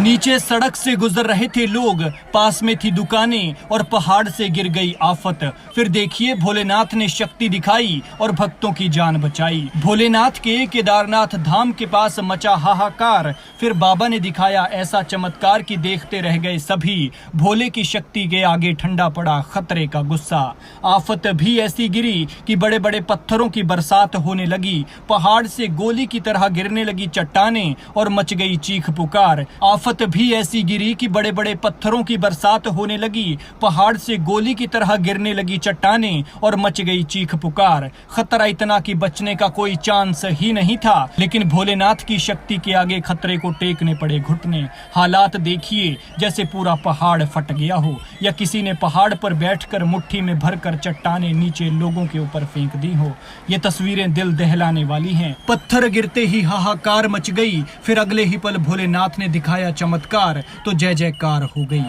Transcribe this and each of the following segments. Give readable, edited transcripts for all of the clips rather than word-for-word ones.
नीचे सड़क से गुजर रहे थे लोग, पास में थी दुकानें और पहाड़ से गिर गई आफत। फिर देखिए भोलेनाथ ने शक्ति दिखाई और भक्तों की जान बचाई। भोलेनाथ के केदारनाथ धाम के पास मचा हाहाकार। फिर बाबा ने दिखाया ऐसा चमत्कार कि देखते रह गए सभी। भोले की शक्ति के आगे ठंडा पड़ा खतरे का गुस्सा। आफत भी ऐसी गिरी कि बड़े बड़े पत्थरों की बरसात होने लगी। पहाड़ से गोली की तरह गिरने लगी चट्टानें और मच गई चीख पुकार। आफत भी ऐसी गिरी कि बड़े बड़े पत्थरों की बरसात होने लगी। पहाड़ से गोली की तरह गिरने लगी चट्टानें और मच गई चीख पुकार। खतरा इतना कि बचने का कोई चांस ही नहीं था, लेकिन भोलेनाथ की शक्ति के आगे खतरे को टेकने पड़े घुटने। हालात देखिए जैसे पूरा पहाड़ फट गया हो या किसी ने पहाड़ पर बैठकर मुट्ठी में भरकर चट्टानें नीचे लोगों के ऊपर फेंक दी हो। ये तस्वीरें दिल दहलाने वाली हैं। पत्थर गिरते ही हाहाकार मच गई। फिर अगले ही पल भोलेनाथ ने दिखाया चमत्कार तो जय जयकार हो गई।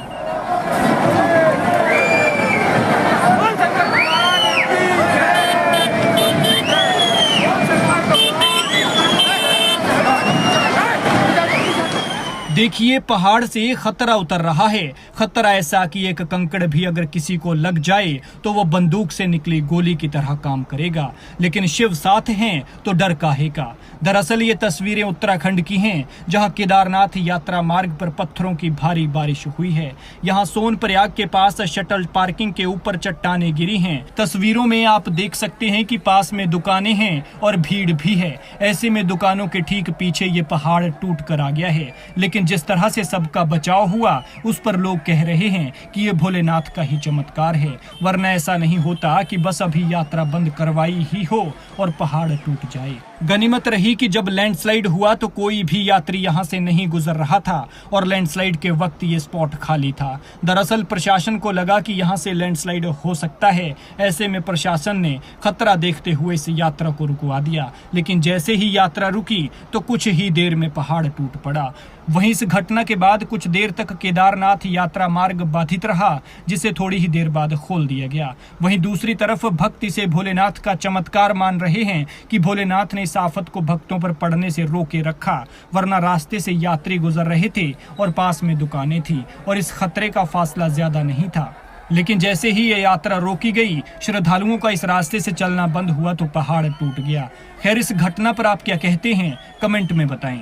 देखिए पहाड़ से खतरा उतर रहा है। खतरा ऐसा कि एक कंकड़ भी अगर किसी को लग जाए तो वो बंदूक से निकली गोली की तरह काम करेगा। लेकिन शिव साथ हैं तो डर काहे का। दरअसल ये तस्वीरें उत्तराखंड की हैं, जहां केदारनाथ यात्रा मार्ग पर पत्थरों की भारी बारिश हुई है। यहां सोनप्रयाग के पास शटल पार्किंग के ऊपर चट्टानें गिरी हैं। तस्वीरों में आप देख सकते हैं कि पास में दुकानें हैं और भीड़ भी है। ऐसे में दुकानों के ठीक पीछे ये पहाड़ टूट कर आ गया है। लेकिन जिस तरह से सबका बचाव हुआ उस पर लोग कह रहे हैं कि ये भोलेनाथ का ही चमत्कार है, वरना ऐसा नहीं होता कि बस अभी यात्रा बंद करवाई ही हो और पहाड़ टूट जाए। गनीमत रही कि जब लैंडस्लाइड हुआ तो कोई भी यात्री यहां से नहीं गुजर रहा था और लैंडस्लाइड के वक्त ये स्पॉट खाली था। दरअसल प्रशासन को लगा कि यहां से लैंडस्लाइड हो सकता है। ऐसे में प्रशासन ने खतरा देखते हुए इस यात्रा को रुकवा दिया। लेकिन जैसे ही यात्रा रुकी तो कुछ ही देर में पहाड़ टूट पड़ा। वहीं इस घटना के बाद कुछ देर तक केदारनाथ यात्रा मार्ग बाधित रहा, जिसे थोड़ी ही देर बाद खोल दिया गया। वहीं दूसरी तरफ भक्त इसे भोलेनाथ का चमत्कार मान रहे हैं कि भोलेनाथ ने इस आफत को भक्तों पर पड़ने से रोके रखा, वरना रास्ते से यात्री गुजर रहे थे और पास में दुकानें थी और इस खतरे का फासला ज्यादा नहीं था। लेकिन जैसे ही ये यात्रा रोकी गई, श्रद्धालुओं का इस रास्ते से चलना बंद हुआ तो पहाड़ टूट गया। खैर इस घटना पर आप क्या कहते हैं, कमेंट में बताएं।